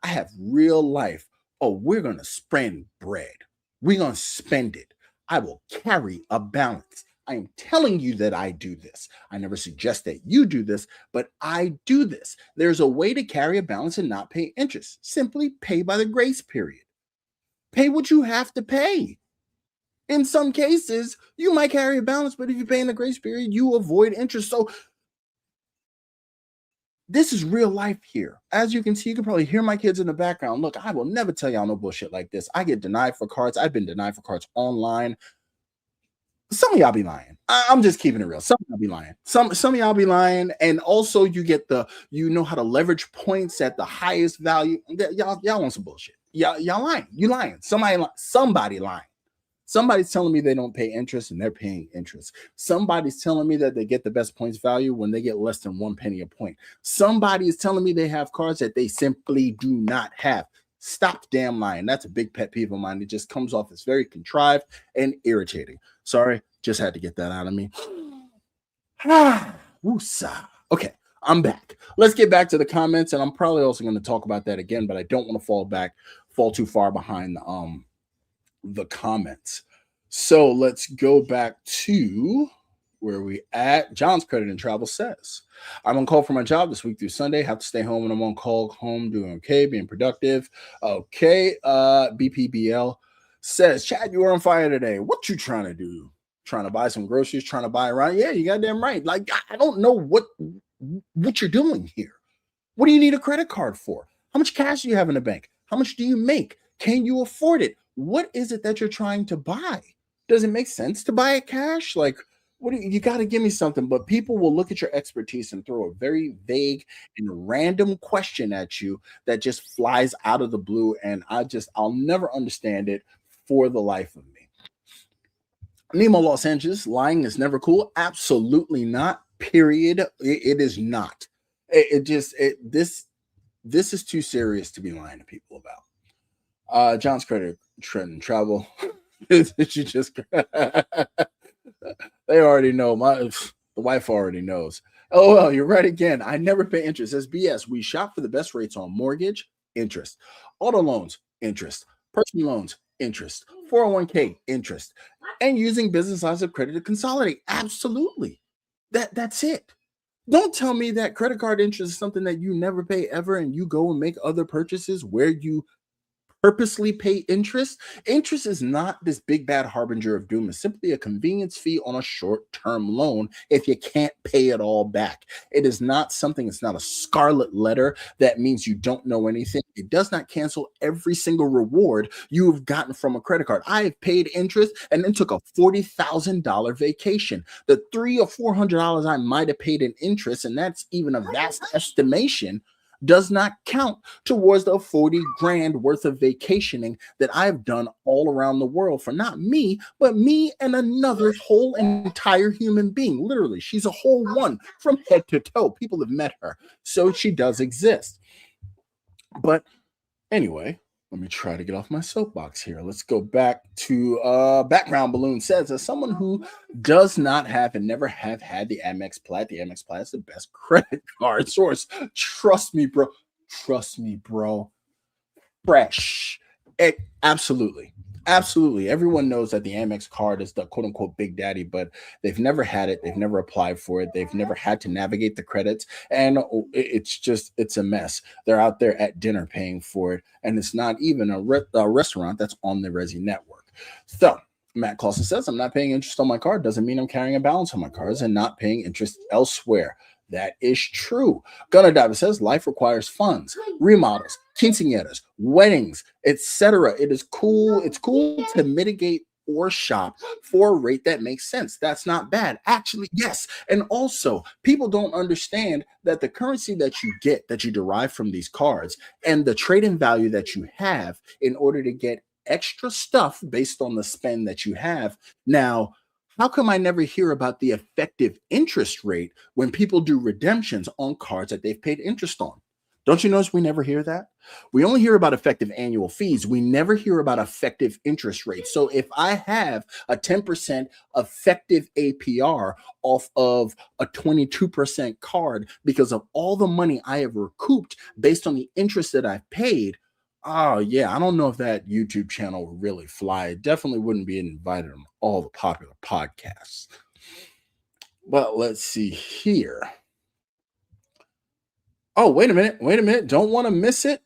have real life. Oh, we're going to spend bread. We're going to spend it. I will carry a balance. I am telling you that I do this. I never suggest that you do this, but I do this. There's a way to carry a balance and not pay interest. Simply pay by the grace period. Pay what you have to pay. In some cases, you might carry a balance, but if you pay in the grace period, you avoid interest. So this is real life here. As you can see, you can probably hear my kids in the background. Look, I will never tell y'all no bullshit like this. I get denied for cards. I've been denied for cards online. Some of y'all be lying. I'm just keeping it real. Some of y'all be lying. Some of y'all be lying. And also you get you know how to leverage points at the highest value. Y'all want some bullshit. Y'all lying. You lying. Somebody lying. Somebody's telling me they don't pay interest and they're paying interest. Somebody's telling me that they get the best points value when they get less than 1 penny a point. Somebody is telling me they have cards that they simply do not have. Stop damn lying. That's a big pet peeve of mine. It just comes off as very contrived and irritating. Sorry, just had to get that out of me. Woosah. Okay, I'm back. Let's get back to the comments, and I'm probably also going to talk about that again, but I don't want to fall too far behind the comments. So let's go back to where we at. John's Credit and Travel says, I'm on call for my job this week through Sunday. Have to stay home when I'm on call. Home doing okay, being productive. Okay. BPBL says, Chad, you are on fire today. What you trying to do? Trying to buy some groceries? Trying to buy around? Yeah, you goddamn right. Like, I don't know what you're doing here. What do you need a credit card for? How much cash do you have in the bank? How much do you make? Can you afford it? What is it that you're trying to buy? Does it make sense to buy it cash? Like, you got to give me something. But people will look at your expertise and throw a very vague and random question at you that just flies out of the blue. And I'll never understand it for the life of me. Nemo Los Angeles, lying is never cool. Absolutely not. Period. It is not. This is too serious to be lying to people about. John's Credit Trend Travel. She just they already know. The wife already knows. Oh well, you're right again. I never pay interest. That's BS. We shop for the best rates on mortgage, interest, auto loans, interest, personal loans, interest, 401k, interest, and using business lines of credit to consolidate. Absolutely. That's it. Don't tell me that credit card interest is something that you never pay ever and you go and make other purchases where you purposely pay interest. Interest is not this big bad harbinger of doom. It's simply a convenience fee on a short-term loan if you can't pay it all back. It is not something, it's not a scarlet letter that means you don't know anything. It does not cancel every single reward you have gotten from a credit card. I have paid interest and then took a $40,000 vacation. The $300 or $400 I might have paid in interest, and that's even a vast estimation, does not count towards the 40 grand worth of vacationing that I've done all around the world for not me, but me and another whole entire human being. Literally, she's a whole one from head to toe. People have met her, so she does exist. But anyway, let me try to get off my soapbox here. Let's go back to background balloon says, as someone who does not have and never have had the Amex Platinum, the Amex Platinum is the best credit card source. Trust me, bro. Trust me, bro. Fresh. Absolutely. Absolutely. Everyone knows that the Amex card is the quote unquote big daddy, but they've never had it. They've never applied for it. They've never had to navigate the credits. And it's a mess. They're out there at dinner paying for it. And it's not even a restaurant that's on the Resi network. So Matt Clausen says, I'm not paying interest on my card. Doesn't mean I'm carrying a balance on my cards and not paying interest elsewhere. That is true. Gunnar Diver says life requires funds, remodels, quinceañeras, weddings, etc. It is cool. It's cool to mitigate or shop for a rate that makes sense. That's not bad. Actually, yes. And also, people don't understand that the currency that you get, that you derive from these cards, and the trade-in value that you have in order to get extra stuff based on the spend that you have. Now, how come I never hear about the effective interest rate when people do redemptions on cards that they've paid interest on? Don't you notice we never hear that? We only hear about effective annual fees. We never hear about effective interest rates. So if I have a 10% effective APR off of a 22% card because of all the money I have recouped based on the interest that I've paid, oh, yeah, I don't know if that YouTube channel would really fly. It definitely wouldn't be invited on all the popular podcasts. But let's see here. Oh, wait a minute. Don't want to miss it.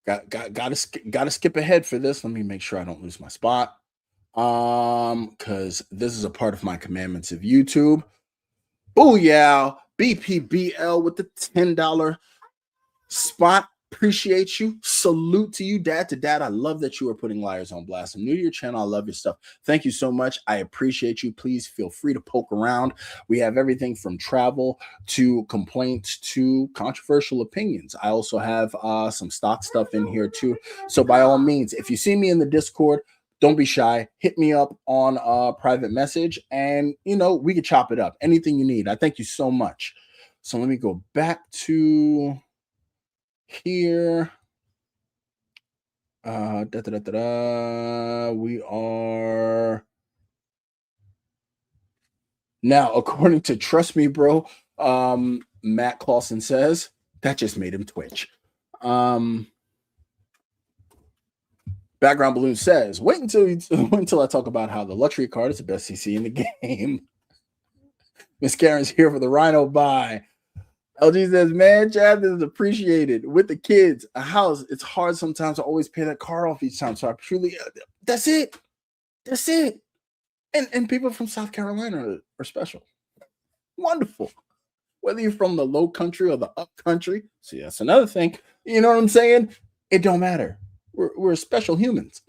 Gotta skip ahead for this. Let me make sure I don't lose my spot. Because this is a part of my commandments of YouTube. Booyah! BPBL with the $10 spot. Appreciate you. Salute to you, dad to dad. I love that you are putting liars on blast. I'm new to your channel. I love your stuff. Thank you so much. I appreciate you. Please feel free to poke around. We have everything from travel to complaints to controversial opinions. I also have some stock stuff in here too. So by all means, if you see me in the Discord, don't be shy. Hit me up on a private message and, we can chop it up. Anything you need. I thank you so much. So let me go back to here. We are now, according to Trust Me Bro, Matt Clausen says that just made him twitch. Background Balloon says, wait until I talk about how the luxury card is the best CC in the game. Miss Karen's here for the Rhino buy. LG says, man, Chad, this is appreciated. With the kids, a house, it's hard sometimes to always pay that car off each time. So I truly, that's it. And people from South Carolina are special. Wonderful. Whether you're from the low country or the up country. See, that's another thing. You know what I'm saying? It don't matter. We're special humans.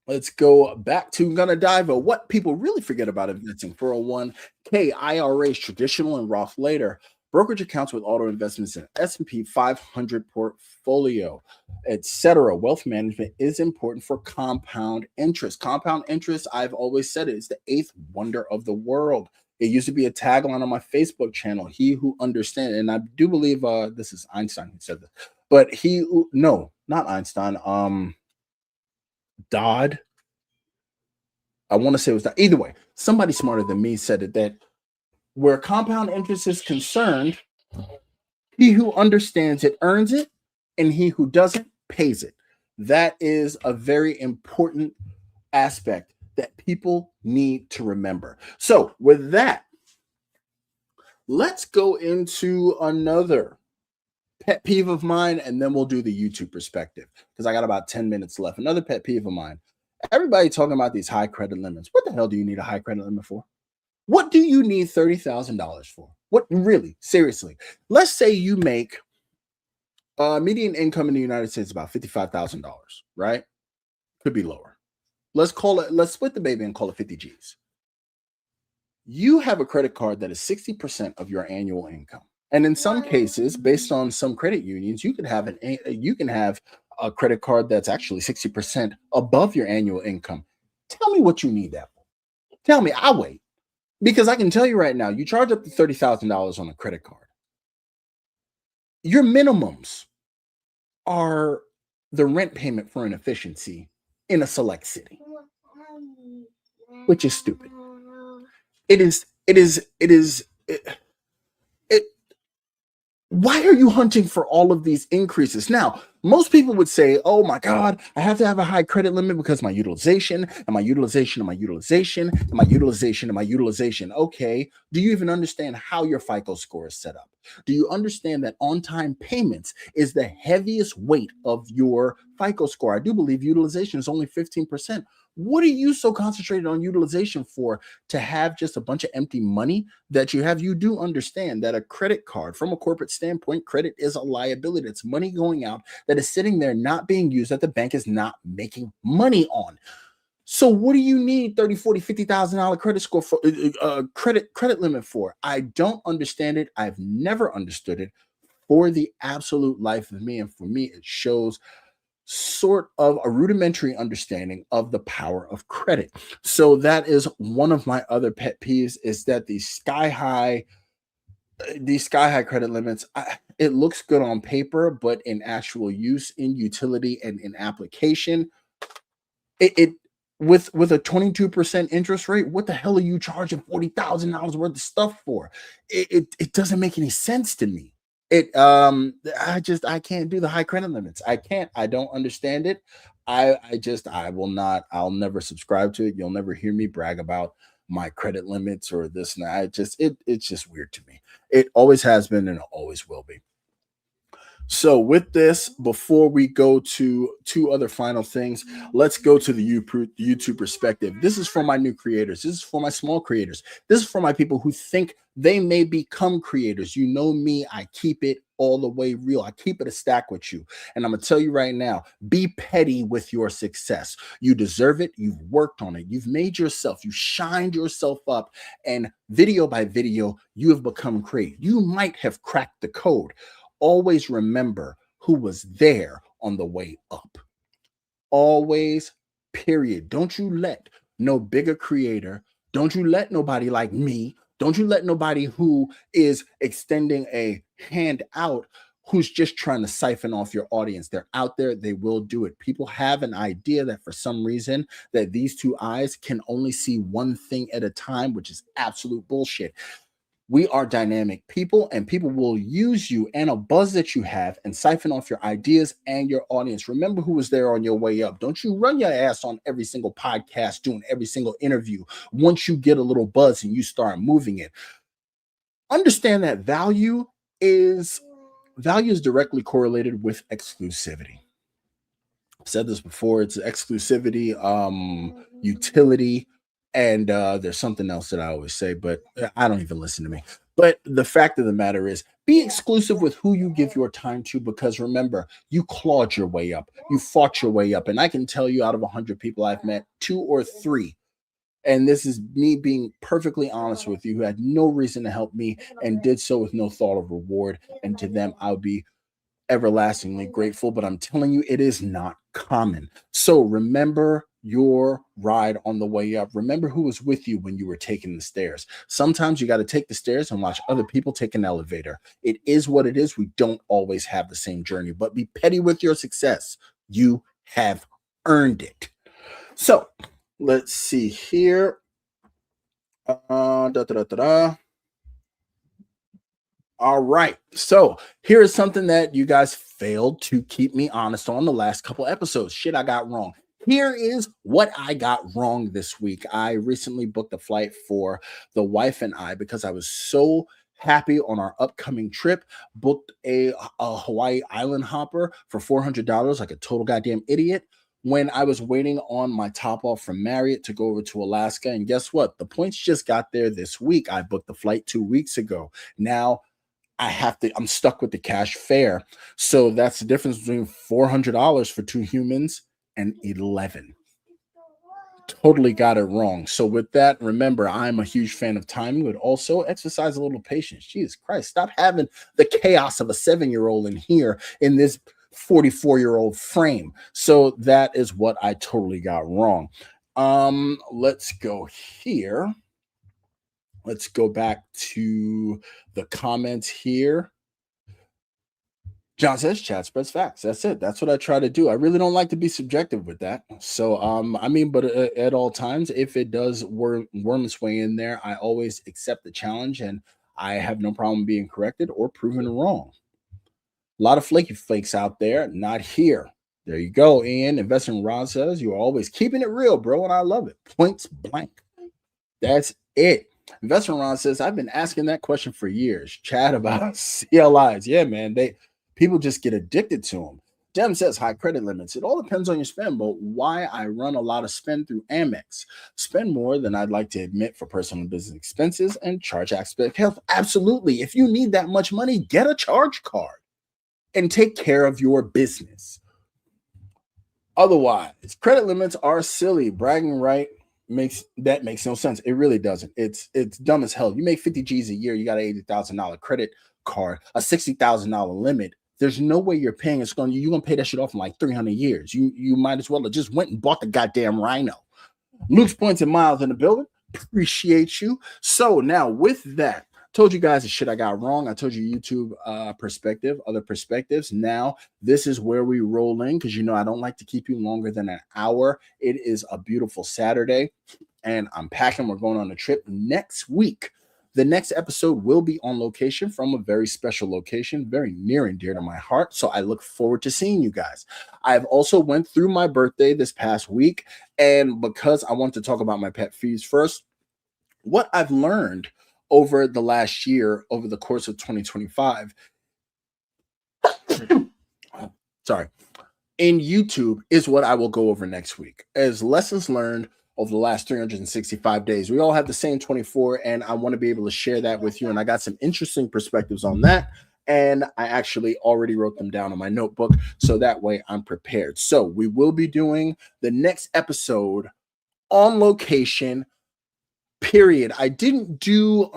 Let's go back to Gonna Dive. What people really forget about investing: 401k, IRAs, traditional and Roth later, brokerage accounts with auto investments in S&P 500 portfolio, etc. Wealth management is important for compound interest. Compound interest, I've always said it, is the eighth wonder of the world. It used to be a tagline on my Facebook channel, he who understands, and I do believe this is Einstein who said this, but no, not Einstein, Dodd. I want to say it was that. Either way, somebody smarter than me said it, that where compound interest is concerned, he who understands it earns it, and he who doesn't pays it. That is a very important aspect that people need to remember. So with that, let's go into another pet peeve of mine, and then we'll do the YouTube perspective because I got about 10 minutes left. Another pet peeve of mine. Everybody talking about these high credit limits. What the hell do you need a high credit limit for? What do you need $30,000 for? What really? Seriously. Let's say you make median income in the United States about $55,000, right? Could be lower. Let's split the baby and call it 50 G's. You have a credit card that is 60% of your annual income. And in some cases, based on some credit unions, you can have a credit card that's actually 60% above your annual income. Tell me what you need that for. Tell me, I'll wait. Because I can tell you right now, you charge up to $30,000 on a credit card. Your minimums are the rent payment for an efficiency in a select city, which is stupid. Why are you hunting for all of these increases? Now, most people would say, oh my God, I have to have a high credit limit because my utilization and my utilization and my utilization and my utilization and my utilization. Okay. Do you even understand how your FICO score is set up? Do you understand that on-time payments is the heaviest weight of your FICO score? I do believe utilization is only 15%. What are you so concentrated on utilization for to have just a bunch of empty money that you have? You do understand that a credit card, from a corporate standpoint, credit is a liability. It's money going out that is sitting there not being used that the bank is not making money on. So what do you need 30, 40, $50,000 credit score for credit limit for? I don't understand it. I've never understood it for the absolute life of me. And for me, it shows sort of a rudimentary understanding of the power of credit. So that is one of my other pet peeves, is that these sky high credit limits, it looks good on paper, but in actual use, in utility, and in application, it with a 22% interest rate, what the hell are you charging $40,000 worth of stuff for? It doesn't make any sense to me. I can't do the high credit limits. I don't understand it. I'll never subscribe to it. You'll never hear me brag about my credit limits or this and that. It's just weird to me. It always has been and it always will be. So with this, before we go to two other final things, let's go to the YouTube perspective. This is for my new creators. This is for my small creators. This is for my people who think they may become creators. You know me, I keep it all the way real. I keep it a stack with you. And I'm going to tell you right now, be petty with your success. You deserve it. You've worked on it. You've made yourself, you shined yourself up, and video by video, you have become great. You might have cracked the code. Always remember who was there on the way up. Always, period. Don't you let no bigger creator, don't you let nobody like me, don't you let nobody who is extending a hand out, who's just trying to siphon off your audience. They're out there. They will do it. People have an idea that for some reason that these two eyes can only see one thing at a time, which is absolute bullshit. We are dynamic people, and people will use you and a buzz that you have and siphon off your ideas and your audience. Remember who was there on your way up. Don't you run your ass on every single podcast, doing every single interview. Once you get a little buzz and you start moving it, understand that value is directly correlated with exclusivity. I've said this before. It's exclusivity, utility, and there's something else that I always say, but I don't even listen to me. But the fact of the matter is, be exclusive with who you give your time to, because remember, you clawed your way up. You fought your way up. And I can tell you, out of 100 people I've met, 2 or 3, and this is me being perfectly honest with you, who had no reason to help me and did so with no thought of reward. And to them, I'll be everlastingly grateful, but I'm telling you, it is not common. So remember your ride on the way up. Remember who was with you when you were taking the stairs. Sometimes you got to take the stairs and watch other people take an elevator. It is what it is. We don't always have the same journey, but be petty with your success. You have earned it. So let's see here. All right. So here is something that you guys failed to keep me honest on the last couple episodes. Shit I got wrong. Here is what I got wrong this week. I recently booked a flight for the wife and I because I was so happy on our upcoming trip. Booked a Hawaii island hopper for $400 like a total goddamn idiot when I was waiting on my top off from Marriott to go over to Alaska. And guess what? The points just got there this week. I booked the flight 2 weeks ago. Now I'm stuck with the cash fare. So that's the difference between $400 for two humans and 11. Totally got it wrong. So with that, remember, I'm a huge fan of timing, but also exercise a little patience. Jesus Christ, stop having the chaos of a 7-year-old in here in this 44-year-old frame. So that is what I totally got wrong. Let's go here. Let's go back to the comments here. John says chat spreads facts. That's it. That's what I try to do. I really don't like to be subjective with that. So, but at all times, if it does worm its way in there, I always accept the challenge and I have no problem being corrected or proven wrong. A lot of flaky flakes out there, not here. There you go, Ian. Investing Ron says you're always keeping it real, bro, and I love it. Points blank. That's it. Investment Ron says, I've been asking that question for years. Chat about CLIs. Yeah, man. People just get addicted to them. Dem says high credit limits. It all depends on your spend, but why I run a lot of spend through Amex. Spend more than I'd like to admit for personal and business expenses and charge aspect health. Absolutely. If you need that much money, get a charge card and take care of your business. Otherwise, credit limits are silly. Bragging right makes no sense. It really doesn't. It's dumb as hell. You make 50 G's a year, you got an $80,000 credit card, a $60,000 limit. There's no way you're paying you're gonna pay that shit off in like 300 years. You might as well have just went and bought the goddamn Rhino. Luke's points and miles in the building. Appreciate you. So now with that, told you guys the shit I got wrong. I told you YouTube perspective, other perspectives. Now this is where we roll in because I don't like to keep you longer than an hour. It is a beautiful Saturday and I'm packing. We're going on a trip next week. The next episode will be on location from a very special location, very near and dear to my heart. So I look forward to seeing you guys. I've also went through my birthday this past week. And because I want to talk about my pet peeves first, what I've learned over the last year, over the course of 2025, sorry, in YouTube is what I will go over next week as lessons learned over the last 365 days. We all have the same 24, and I want to be able to share that with you. And I got some interesting perspectives on that. And I actually already wrote them down on my notebook, so that way I'm prepared. So we will be doing the next episode on location, period. I didn't do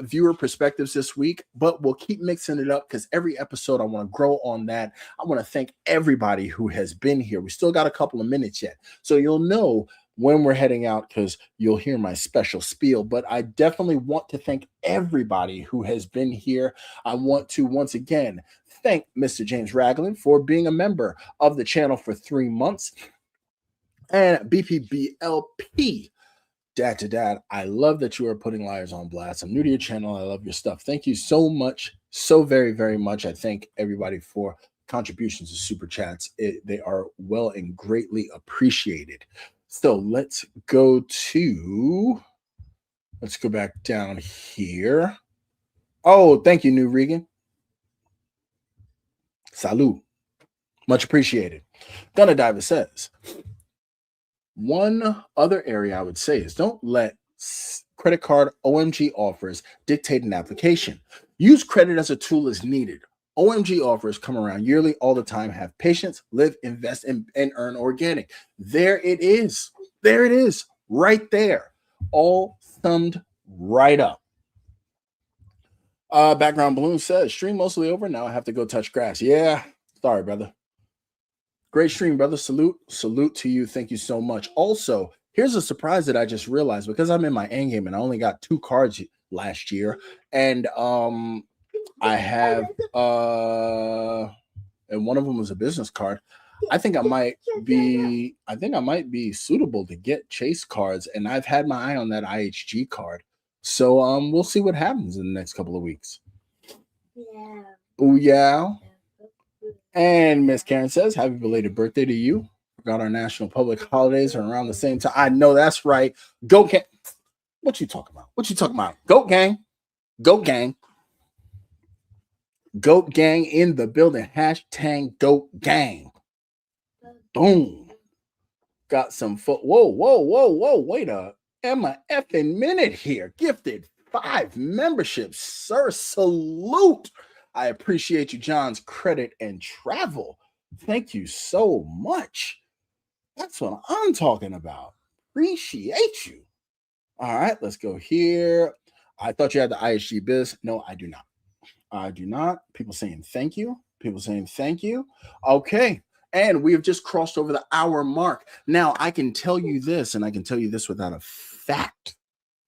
viewer perspectives this week, but we'll keep mixing it up because every episode I want to grow on that. I want to thank everybody who has been here. We still got a couple of minutes yet, so you'll know when we're heading out because you'll hear my special spiel. But I definitely want to thank everybody who has been here. I want to once again thank Mr. James Ragland for being a member of the channel for 3 months, and BPBLP. Dad to Dad, I love that you are putting liars on blast. I'm new to your channel. I love your stuff. Thank you so much, so very, very much. I thank everybody for contributions to super chats. They are well and greatly appreciated. So let's go back down here. Oh, thank you, New Regan. Salud. Much appreciated. Gunna Diver says, one other area I would say is don't let credit card OMG offers dictate an application. Use credit as a tool as needed. OMG offers come around yearly all the time. Have patience, live, invest, and earn organic. There it is. There it is. Right there. All summed right up. Background Balloon says, stream mostly over. Now I have to go touch grass. Yeah. Sorry, brother. Great stream, brother. Salute to you. Thank you so much. Also, here's a surprise that I just realized because I'm in my end game and I only got 2 cards last year. And I have and one of them was a business card. I think I might be suitable to get chase cards, and I've had my eye on that IHG card. So we'll see what happens in the next couple of weeks. Yeah. Oh yeah. And Miss Karen says, happy belated birthday to you. Forgot our national public holidays are around the same time. I know that's right. Go gang. What you talking about? Go gang. Go gang. Goat gang in the building. Hashtag goat gang. Boom. Got some foot. Whoa, whoa, whoa, whoa. Wait a Emma effing minute here. Gifted 5 memberships, sir. Salute. I appreciate you, John's credit and travel. Thank you so much. That's what I'm talking about. Appreciate you. All right, let's go here. I thought you had the ISG biz. No, I do not. I do not. People saying thank you. People saying thank you. Okay. And we have just crossed over the hour mark. Now, I can tell you this, and I can tell you this without a fact.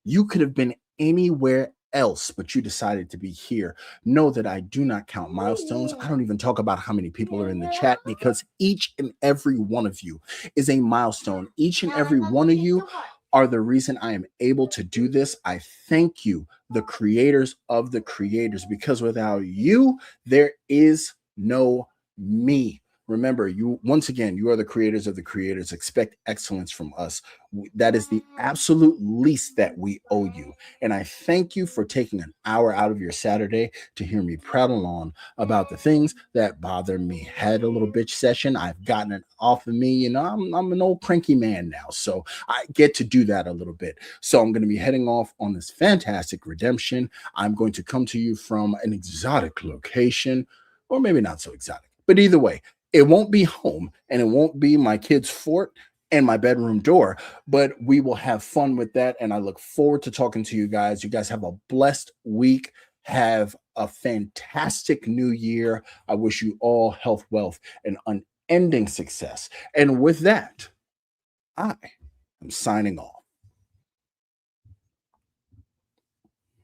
You could have been anywhere else, but you decided to be here. Know that I do not count milestones. I don't even talk about how many people are in the chat because each and every one of you is a milestone. Each and every one of you are the reason I am able to do this. I thank you, the creators of the creators, because without you, there is no me. Remember, you once again, you are the creators of the creators. Expect excellence from us. That is the absolute least that we owe you. And I thank you for taking an hour out of your Saturday to hear me prattle on about the things that bother me. Had a little bitch session. I've gotten it off of me. You know, I'm an old cranky man now, so I get to do that a little bit. So I'm going to be heading off on this fantastic redemption. I'm going to come to you from an exotic location, or maybe not so exotic, but either way, it won't be home and it won't be my kid's fort and my bedroom door, but we will have fun with that. And I look forward to talking to you guys. You guys have a blessed week. Have a fantastic new year. I wish you all health, wealth, and unending success. And with that, I am signing off.